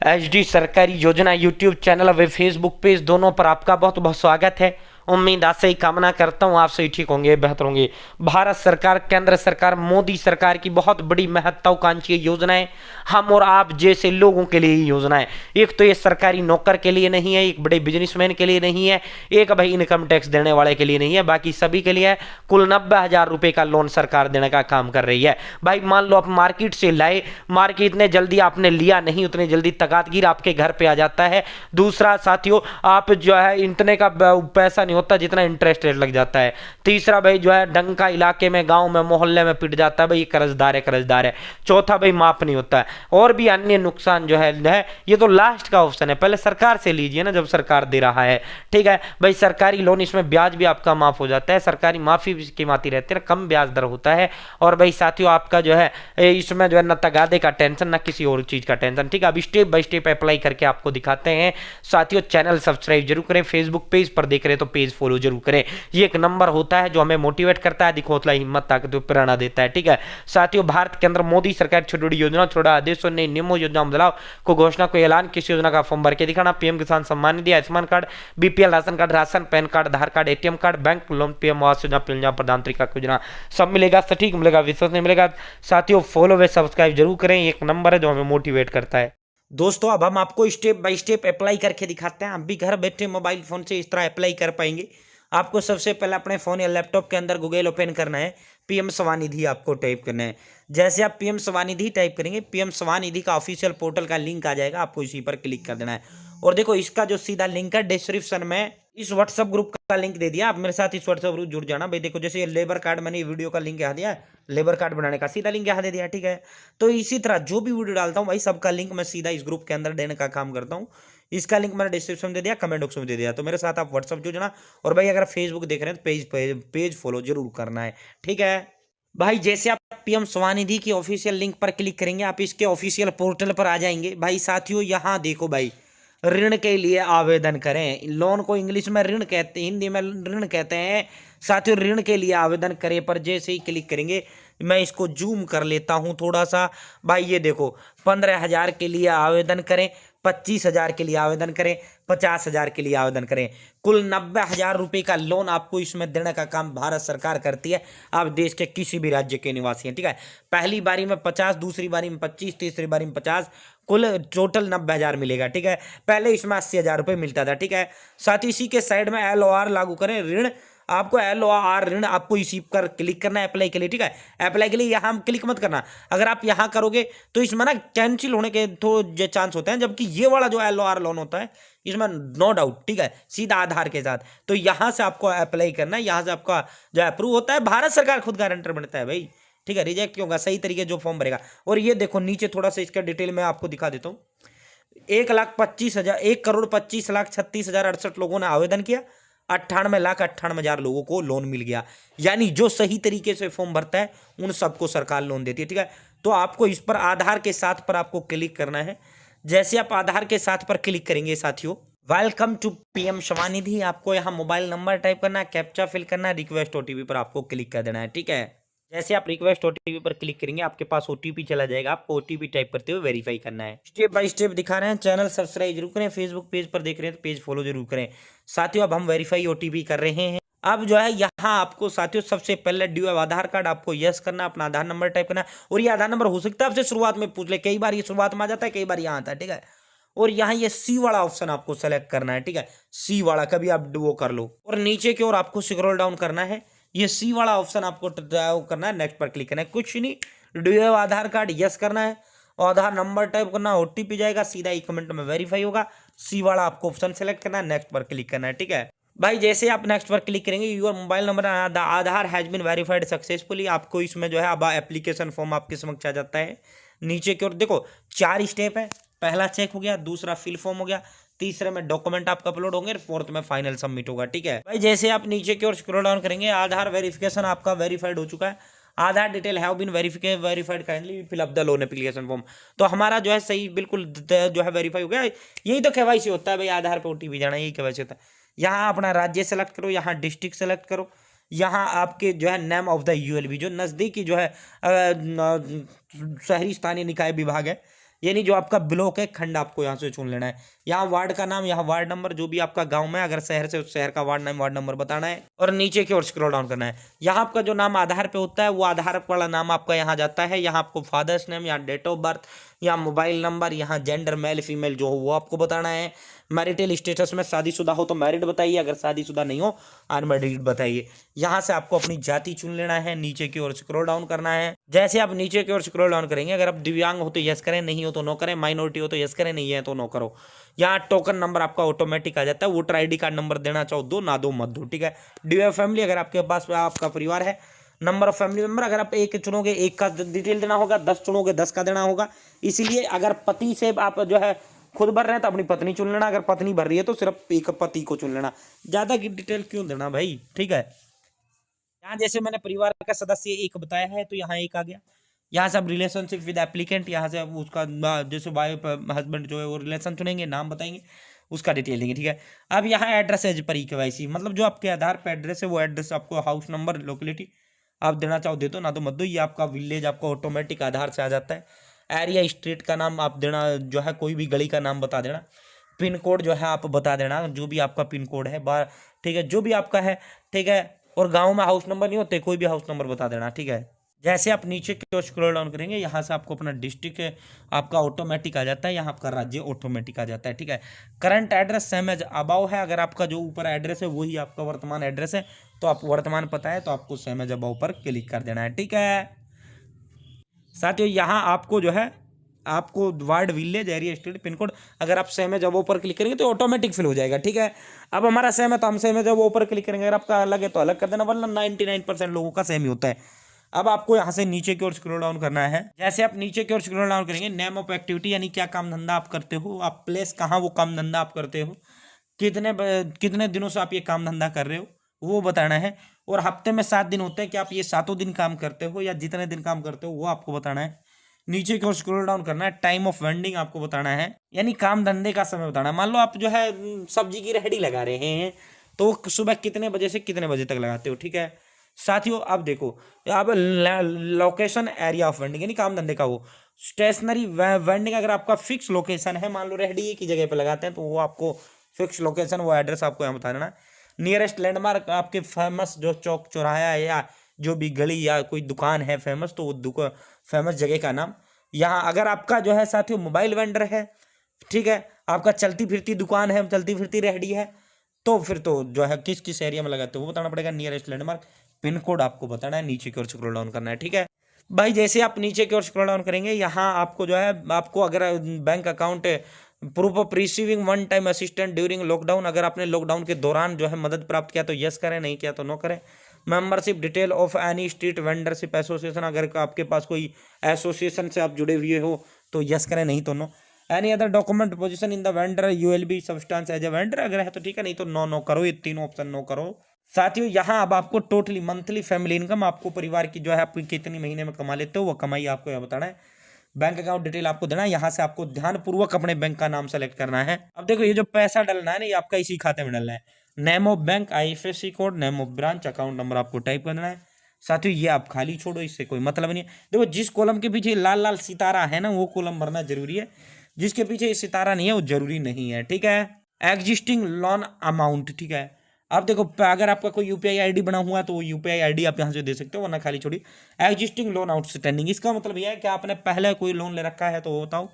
HD सरकारी योजना YouTube channel व फेसबुक पेज दोनों पर आपका बहुत बहुत स्वागत है। उम्मीद आशा ही कामना करता हूँ आप सही ठीक होंगे, बेहतर होंगे। भारत सरकार, केंद्र सरकार, मोदी सरकार की बहुत बड़ी महत्वाकांक्षी योजना है हम और आप जैसे लोगों के लिए ही योजना है। एक तो ये सरकारी नौकर के लिए नहीं है, एक बड़े बिजनेसमैन के लिए नहीं है, एक भाई इनकम टैक्स देने वाले के लिए नहीं है, बाकी सभी के लिए है। कुल 90,000 रुपए का लोन सरकार देने का काम कर रही है। भाई मान लो आप मार्केट से लाए, मार्केट इतने जल्दी आपने लिया नहीं, उतने जल्दी तकातगीर आपके घर पे आ जाता है। दूसरा साथियों, आप जो है इतने का पैसा नहीं होता जितना इंटरेस्ट रेट लग जाता है। तीसरा भाई जो है डंका इलाके में, गांव में, मोहल्ले में पिट जाता है, भाई कर्जदार है कर्जदार है। चौथा भाई माफ नहीं होता है, और भी अन्य नुकसान जो है ये तो लास्ट का ऑप्शन है, पहले सरकार से लीजिए ना जब सरकार दे रहा है। ठीक है भाई, सरकारी लोन इसमें ब्याज भी आपका माफ हो जाता है, सरकारी माफी भी की माती रहती है, कम ब्याज दर होता है। और भाई साथियों आपका जो है इसमें जो है न तगादे का टेंशन न किसी और चीज का टेंशन। ठीक है, अब स्टेप बाय स्टेप अप्लाई करके आपको दिखाते हैं। साथियों चैनल सब्सक्राइब जरूर करें, फेसबुक पेज पर देख रहे हैं तो पेज फॉलो जरूर करें। ये एक नंबर होता है जो हमें मोटिवेट करता है, दिखोतला हिम्मत ताकत प्रेरणा देता है। ठीक है साथियों, भारत के अंदर मोदी सरकार छोटी बड़ी योजना, छोटा आदेशों, नए नियमों, योजना बदलाव को घोषणा को ऐलान, किसी योजना का फॉर्म भर के दिखाना, PM Kisan Samman Nidhi, Ayushman card, BPL ration card, ration PAN card, Aadhaar card, ATM card, bank loan, PM Awas Yojana, Punjab प्रधानमंत्री योजना, सब मिलेगा, सटीक मिलेगा, विश्वसनीय मिलेगा। साथियों फॉलो व सब्सक्राइब जरूर करें, एक नंबर है जो हमें मोटिवेट करता है। दोस्तों अब हम आपको स्टेप बाय स्टेप अप्लाई करके दिखाते हैं, आप भी घर बैठे मोबाइल फोन से इस तरह अप्लाई कर पाएंगे। आपको सबसे पहले अपने फोन या लैपटॉप के अंदर गूगल ओपन करना है, पीएम स्वनिधि आपको टाइप करना है। जैसे आप पीएम स्वनिधि टाइप करेंगे, पीएम स्वनिधि का ऑफिशियल पोर्टल का लिंक आ जाएगा, आपको इसी पर क्लिक कर देना है। और देखो इसका जो सीधा लिंक है डिस्क्रिप्शन में इस व्हाट्सएप ग्रुप का लिंक दे दिया, आप मेरे साथ इस व्हाट्सएप ग्रुप जुड़ जाना। भाई देखो जैसे ये लेबर कार्ड, मैंने वीडियो का लिंक यहाँ दिया, लेबर कार्ड बनाने का सीधा लिंक यहाँ दे दिया। ठीक है, तो इसी तरह जो भी वीडियो डालता हूँ भाई सबका लिंक मैं सीधा इस ग्रुप के अंदर देने का काम करता हूँ। इसका लिंक मैंने डिस्क्रिप्शन में दे दिया, कमेंट बॉक्स में दे दिया, तो मेरे साथ आप व्हाट्सएप जुड़ जाना। और भाई अगर फेसबुक देख रहे हैं तो पेज फॉलो जरूर करना है। ठीक है भाई, जैसे आप पीएम स्वनिधि की ऑफिशियल लिंक पर क्लिक करेंगे, आप इसके ऑफिशियल पोर्टल पर आ जाएंगे। भाई साथियों यहाँ देखो भाई, ऋण के लिए आवेदन करें, लोन को इंग्लिश में ऋण कहते हैं, हिंदी में ऋण कहते हैं। साथियों ऋण के लिए आवेदन करें पर जैसे ही क्लिक करेंगे, मैं इसको जूम कर लेता हूं थोड़ा सा। भाई ये देखो 15,000 के लिए आवेदन करें, 25,000 के लिए आवेदन करें, 50,000 के लिए आवेदन करें। कुल 90,000 रुपए का लोन आपको इसमें देने का काम भारत सरकार करती है। आप देश के किसी भी राज्य के निवासी हैं। ठीक है, पहली बारी में 50, दूसरी बारी में 25, तीसरी बारी में 50, कुल टोटल 90,000 मिलेगा। ठीक है, पहले इसमें 80,000 रुपये मिलता था। ठीक है, साथ ही इसी के साइड में LOR लागू करें, ऋण आपको LOR ऋण आपको इसी पर क्लिक करना है अप्लाई के लिए। ठीक है, अप्लाई के लिए यहाँ क्लिक मत करना, अगर आप यहाँ करोगे तो इसमें ना कैंसिल होने के थोड़े चांस होते हैं, जबकि ये वाला जो LOR लोन होता है इसमें नो डाउट ठीक है सीधा आधार के साथ, तो यहाँ से आपको अप्लाई करना है, यहाँ से आपका जो अप्रूव होता है, भारत सरकार खुद गारंटर बनता है भाई। ठीक है, रिजेक्ट क्यों होगा, सही तरीके जो फॉर्म भरेगा। और ये देखो नीचे थोड़ा सा इसका डिटेल में आपको दिखा देता हूँ। 1,25,000 1,25,36,68 लोगों ने आवेदन किया, 98,98,000 लोगों को लोन मिल गया। यानी जो सही तरीके से फॉर्म भरता है उन सबको सरकार लोन देती है। ठीक है, तो आपको इस पर आधार के साथ पर आपको क्लिक करना है। जैसे आप आधार के साथ पर क्लिक करेंगे साथियों, वेलकम टू पीएम स्वनिधि, आपको यहाँ मोबाइल नंबर टाइप करना है, कैप्चा फिल करना है, रिक्वेस्ट OTP पर आपको क्लिक कर देना है। ठीक है, जैसे आप रिक्वेस्ट OTP पर क्लिक करेंगे आपके पास OTP चला जाएगा, आपको OTP टाइप करते हुए वेरीफाई करना है। स्टेप बाय स्टेप दिखा रहे हैं, चैनल सब्सक्राइब जरूर करें, फेसबुक पेज पर देख रहे हैं तो पेज फॉलो जरूर करें। साथियों अब हम वेरीफाई OTP कर रहे हैं। अब जो है यहाँ आपको साथियों सबसे पहले ड्यू आधार कार्ड आपको यस करना, अपना आधार नंबर टाइप करना। और ये आधार नंबर हो सकता है आपसे शुरुआत में पूछ ले, कई बार ये शुरुआत में आ जाता है, कई बार यहाँ आता है। ठीक है, और यहाँ ये C वाला ऑप्शन आपको सेलेक्ट करना है। ठीक है, C वाला कभी आप वो कर लो, और नीचे की ओर आपको स्क्रॉल डाउन करना है, ये C वाला ऑप्शन आपको करना है, नेक्स्ट पर क्लिक करना है। कुछ नहीं, ड्यू आधार कार्ड यस करना है, आधार नंबर टाइप करना, OTP जाएगा, सीधा 1 मिनट में वेरीफाई होगा। C वाला आपको ऑप्शन सेलेक्ट करना है, नेक्स्ट पर क्लिक करना है। ठीक है भाई, जैसे आप नेक्स्ट पर क्लिक करेंगे, your mobile number Aadhaar has been verified successfully, आपको इसमें जो है अब एप्लीकेशन फॉर्म आपके समक्ष आ जाता है। नीचे की ओर देखो 4 स्टेप है, पहला चेक हो गया, दूसरा फिल फॉर्म हो गया, तीसरे में डॉक्यूमेंट आपका अपलोड होंगे, फोर्थ में फाइनल सबमिट होगा। ठीक है भाई, जैसे आप नीचे की ओर स्क्रॉल डाउन करेंगे, आधार वेरिफिकेशन आपका वेरीफाइड हो चुका है, Aadhaar detail have been verified kindly fill up the loan application form, तो हमारा जो है सही बिल्कुल जो है वेरीफाई हो गया। यही तो KYC होता है भाई, आधार पे OTP जाना, यही KYC होता है। यहाँ अपना राज्य सेलेक्ट करो, यहाँ डिस्ट्रिक्ट सेलेक्ट करो, यहाँ आपके जो है नेम ऑफ द ULB जो नज़दीकी जो है शहरी स्थानीय निकाय विभाग है, यानी जो आपका ब्लॉक है, खंड आपको यहाँ से चुन लेना है। यहाँ वार्ड का नाम, यहाँ वार्ड नंबर, जो भी आपका गांव में, अगर शहर से उस शहर का वार्ड नाम, वार्ड नंबर बताना है और नीचे की ओर स्क्रॉल डाउन करना है। यहाँ आपका जो नाम आधार पे होता है वो आधार वाला नाम आपका यहाँ जाता है। यहाँ आपको फादर्स नेम, यहाँ डेट ऑफ बर्थ, यहाँ मोबाइल नंबर, यहाँ जेंडर मेल फीमेल जो हो वो आपको बताना है। मैरिटल स्टेटस में शादीशुदा हो तो मैरिड बताइए, अगर शादीशुदा नहीं हो अनमैरिड बताइए। यहाँ से आपको अपनी जाति चुन लेना है, नीचे की ओर स्क्रॉल डाउन करना है। जैसे आप नीचे की ओर स्क्रॉल डाउन करेंगे, अगर आप दिव्यांग हो तो यस करें, नहीं हो तो नो करें, माइनॉरिटी हो तो यस करें, नहीं है तो नो करो। यहाँ टोकन नंबर आपका ऑटोमेटिक आ जाता है, वोटर आईडी कार्ड नंबर देना चाहो दो, ना दो मत दो, ठीक है। डी फैमिली, अगर आपके पास आपका परिवार है। नंबर ऑफ फैमिली मेंबर, अगर आप एक चुनोगे एक का डिटेल देना होगा, 10 चुनोगे 10 का देना होगा। इसीलिए अगर पति से आप जो है खुद भर रहे हैं तो अपनी पत्नी चुन लेना, अगर पत्नी भर रही है तो सिर्फ एक पति को चुन लेना, ज्यादा की डिटेल क्यों देना भाई, ठीक है। यहाँ जैसे मैंने परिवार का सदस्य एक बताया है तो यहाँ एक आ गया। यहाँ से आप रिलेशनशिप विद एप्लीकेंट, यहाँ से आप उसका जैसे वाइफ हस्बैंड जो है वो रिलेशन चुनेंगे, नाम बताएंगे, उसका डिटेल देंगे, ठीक है। अब यहाँ एड्रेस एज पर KYC, मतलब जो आपके आधार पर एड्रेस है वो एड्रेस आपको हाउस नंबर, लोकेलिटी आप देना चाहो दे दो, ना तो मत दो। ये आपका विलेज आपका ऑटोमेटिक आधार से आ जाता है। एरिया स्ट्रीट का नाम आप देना, जो है कोई भी गली का नाम बता देना। पिन कोड जो है आप बता देना, जो भी आपका पिन कोड है बार, ठीक है, जो भी आपका है, ठीक है। और गांव में हाउस नंबर नहीं होते, कोई भी हाउस नंबर बता देना, ठीक है। जैसे आप नीचे की ओर स्क्रॉल डाउन करेंगे, यहाँ से आपको अपना डिस्ट्रिक्ट आपका ऑटोमेटिक आ जाता है, यहाँ आपका राज्य ऑटोमेटिक आ जाता है, ठीक है। Current address same as above है, अगर आपका जो ऊपर एड्रेस है वही आपका वर्तमान एड्रेस है तो आप वर्तमान पता है तो आपको सेम एज अबाउ पर क्लिक कर देना है, ठीक है। साथियों यहाँ आपको जो है आपको ward, village, area, state, pin code, अगर आप सेम है जब ऊपर क्लिक करेंगे तो ऑटोमेटिक फिल हो जाएगा, ठीक है। अब हमारा सेम है तो हम सेम है जब ऊपर क्लिक करेंगे, अगर आपका अलग है तो अलग कर देना, वरना 99% लोगों का सेम ही होता है। अब आपको यहाँ से नीचे की ओर स्क्रॉल डाउन करना है। जैसे आप नीचे की ओर स्क्रॉल डाउन करेंगे, नेम ऑफ एक्टिविटी यानी क्या काम धंधा आप करते हो, आप प्लेस कहाँ वो काम धंधा आप करते हो, कितने दिनों से आप ये काम धंधा कर रहे हो वो बताना है। और हफ्ते में 7 दिन होते हैं कि आप ये 7 दिन काम करते हो या जितने दिन काम करते हो वो आपको बताना है। नीचे की ओर स्क्रॉल डाउन करना है, टाइम ऑफ वेंडिंग आपको बताना है, यानी काम धंधे का समय बताना है। मान लो आप जो है सब्जी की रेहड़ी लगा रहे हैं तो सुबह कितने बजे से कितने बजे तक लगाते हो, ठीक है। साथियों अब देखो, अब लोकेशन एरिया ऑफ वेंडिंग यानी काम धंधे का वो स्टेशनरी वेंडिंग, अगर आपका फिक्स लोकेशन है, मान लो रेहड़ी एक ही जगह पे लगाते हैं तो वो आपको फिक्स लोकेशन, वो एड्रेस आपको यहाँ बता देना। नियरेस्ट लैंडमार्क, आपके फेमस जो चौक चौराहा है या जो भी गली या कोई दुकान है फेमस, तो वो फेमस जगह का नाम। यहाँ अगर आपका जो है साथियों मोबाइल वेंडर है, ठीक है, आपका चलती फिरती दुकान है, चलती फिरती रेहड़ी है, तो फिर तो जो है किस किस एरिया में लगाते हो वो बताना पड़ेगा। नियरेस्ट लैंडमार्क, पिन कोड आपको बताना है, नीचे की ओर स्क्रॉल डाउन करना है, ठीक है भाई। जैसे आप नीचे की ओर स्क्रॉल डाउन करेंगे, यहाँ आपको जो है आपको अगर bank account proof of receiving one time assistant during lockdown, अगर आपने लॉकडाउन के दौरान जो है मदद प्राप्त किया तो यस करें, नहीं किया तो नो करें। Membership detail of any street वेंडरशिप association, अगर आपके पास कोई एसोसिएशन से आप जुड़े हुए हो तो यस करें, नहीं तो no. Any other document position in the vendor ULB substance as a vendor, अगर है तो ठीक है, नहीं तो नो नो करो, ये तीनों ऑप्शन नो करो। साथियों यहाँ अब आपको टोटली मंथली फैमिली इनकम, आपको परिवार की जो है आप कितनी महीने में कमा लेते हो वो कमाई आपको यहाँ बताना है। बैंक अकाउंट डिटेल आपको देना है, यहाँ से आपको ध्यानपूर्वक अपने बैंक का नाम सेलेक्ट करना है। अब देखो ये जो पैसा डलना है ना, ये आपका इसी खाते में डलना है। Name of bank, IFSC code, name of branch, account number आपको टाइप करना है। साथियों ये आप खाली छोड़ो, इससे कोई मतलब नहीं है। देखो जिस कॉलम के पीछे लाल लाल सितारा है ना वो कॉलम भरना जरूरी है, जिसके पीछे सितारा नहीं है वो जरूरी नहीं है, ठीक है। एग्जिस्टिंग लोन अमाउंट, ठीक है। अब देखो अगर आपका कोई UPI ID बना हुआ है तो वो UPI ID आप यहाँ से दे सकते हो, वरना खाली छोड़ी। एग्जिस्टिंग लोन आउटस्टैंडिंग, इसका मतलब यह है कि आपने पहले कोई लोन ले रखा है तो वो बताओ।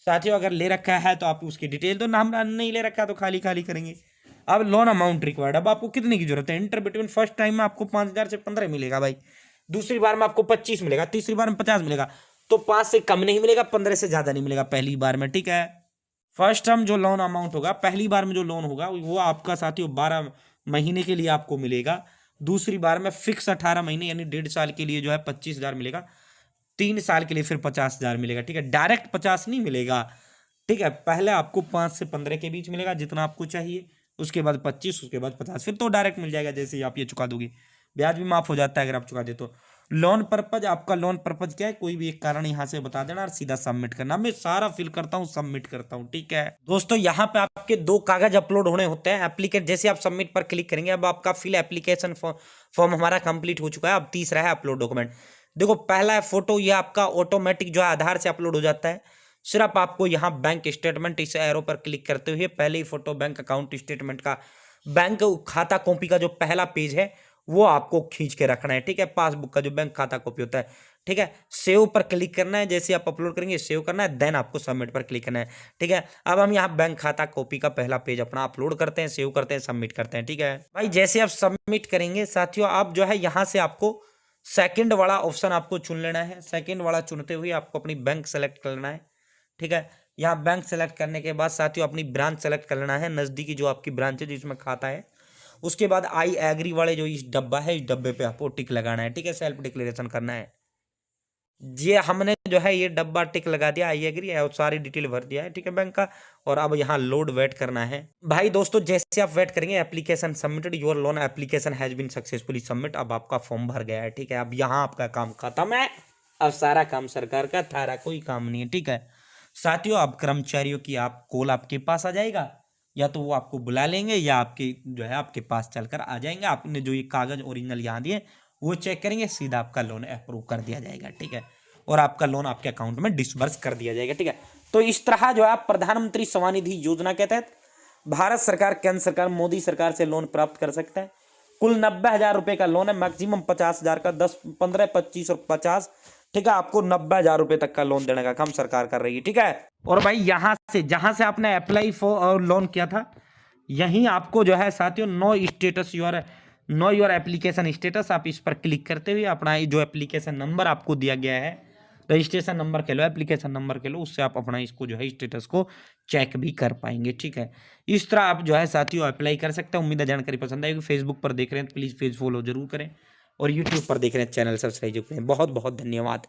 साथियों अगर ले रखा है तो आप उसकी डिटेल दो, नाम नहीं ले रखा है तो खाली खाली करेंगे। अब लोन अमाउंट रिक्वायर्ड, अब आपको कितने की जरूरत है। इंटर बिटवीन, फर्स्ट टाइम में आपको 5,000 से 15 मिलेगा भाई, दूसरी बार में आपको 25 मिलेगा, तीसरी बार में 50 मिलेगा, तो 5 से कम नहीं मिलेगा, 15 से ज्यादा नहीं मिलेगा पहली बार में, ठीक है। फर्स्ट टर्म जो लोन अमाउंट होगा, पहली बार में जो लोन होगा वो आपका साथियों 12 महीने के लिए आपको मिलेगा। दूसरी बार में फिक्स 18 महीने यानी 1.5 साल के लिए जो है 25,000 मिलेगा। 3 साल के लिए फिर 50,000 मिलेगा, ठीक है। डायरेक्ट 50 नहीं मिलेगा, ठीक है। पहले आपको 5 से 15 के बीच मिलेगा जितना आपको चाहिए, उसके बाद 25, उसके बाद 50, फिर तो डायरेक्ट मिल जाएगा जैसे ही आप ये चुका दोगे। ब्याज भी माफ हो जाता है अगर आप चुका दे तो। लोन पर्पज, आपका लोन पर्पज क्या है, कोई भी एक कारण यहाँ से बता देना और सीधा सबमिट करना। मैं सारा फिल करता हूँ, सबमिट करता हूँ, ठीक है दोस्तों। यहाँ पे आपके 2 कागज अपलोड होने होते हैं। एप्लीकेट, जैसे आप सबमिट पर क्लिक करेंगे, अब आपका फिल एप्लीकेशन फॉर्म हमारा कंप्लीट हो चुका है। अब तीसरा है अपलोड डॉक्यूमेंट। देखो पहला है फोटो, ये आपका ऑटोमेटिक जो है आधार से अपलोड हो जाता है। सिर्फ आपको यहाँ बैंक स्टेटमेंट इस एरो पर क्लिक करते हुए पहले ही फोटो बैंक अकाउंट स्टेटमेंट का बैंक खाता कॉपी का जो पहला पेज है वो आपको खींच के रखना है, ठीक है। पासबुक का जो बैंक खाता कॉपी होता है, ठीक है। सेव पर क्लिक करना है, जैसे आप अपलोड करेंगे सेव करना है, देन आपको सबमिट पर क्लिक करना है, ठीक है। अब हम यहाँ बैंक खाता कॉपी का पहला पेज अपना अपलोड करते हैं, सेव करते हैं, सबमिट करते हैं, ठीक है भाई। जैसे आप सबमिट करेंगे साथियों, आप जो है यहाँ से आपको सेकंड वाला ऑप्शन आपको चुन लेना है। सेकंड वाला चुनते हुए आपको अपनी बैंक सेलेक्ट कर लेना है, ठीक है। यहाँ बैंक सेलेक्ट करने के बाद साथियों अपनी ब्रांच सेलेक्ट कर लेना है, नज़दीकी जो आपकी ब्रांच है जिसमें खाता है। उसके बाद आई एग्री वाले जो इस डब्बा है, इस डब्बे पे आपको टिक लगाना है, ठीक है। सेल्फ डिक्लेरेशन करना है। ये हमने जो है ये डब्बा टिक लगा दिया, आई एग्री है, और सारी डिटेल भर दिया है, ठीक है बैंक का। और अब यहाँ लोड वेट करना है भाई। दोस्तों जैसे आप वेट करेंगे, application submitted, your loan application has been successfully submit. अब आपका फॉर्म भर गया है, ठीक है। अब यहाँ आपका काम खत्म है, अब सारा काम सरकार का, थारा कोई काम नहीं है, ठीक है साथियों। अब कर्मचारियों की आप कॉल आपके पास आ जाएगा, या तो वो आपको बुला लेंगे या आपके जो है आपके पास चलकर आ जाएंगे। आपने जो ये कागज ओरिजिनल यहाँ दिए वो चेक करेंगे, सीधा आपका लोन अप्रूव कर दिया जाएगा, ठीक है। और आपका लोन आपके अकाउंट में डिसबर्स कर दिया जाएगा, ठीक है। तो इस तरह जो है आप प्रधानमंत्री स्वनिधि योजना के तहत भारत सरकार, केंद्र सरकार, मोदी सरकार से लोन प्राप्त कर सकता है। कुल 90,000 रुपए का लोन है, मैक्सिमम 50,000 का, 10, 15, 25 और 50, ठीक है। आपको 90,000 रुपए तक का लोन देने का काम सरकार कर रही है, ठीक है। और भाई यहाँ से जहां से आपने अप्लाई फॉर लोन किया था, यहीं आपको जो है साथियों नो योर एप्लीकेशन स्टेटस, आप इस पर क्लिक करते हुए अपना जो एप्लीकेशन नंबर आपको दिया गया है, रजिस्ट्रेशन नंबर कह लो, एप्लीकेशन नंबर कह लो, उससे आप अपना इसको जो है स्टेटस को चेक भी कर पाएंगे, ठीक है। इस तरह आप जो है साथियों अप्लाई कर सकते हैं। उम्मीद है जानकारी पसंद आएगी। फेसबुक पर देख रहे हैं तो प्लीज़ पेज फॉलो जरूर करें, और यूट्यूब पर देख रहे हैं चैनल सब्सक्राइब करें। बहुत बहुत धन्यवाद।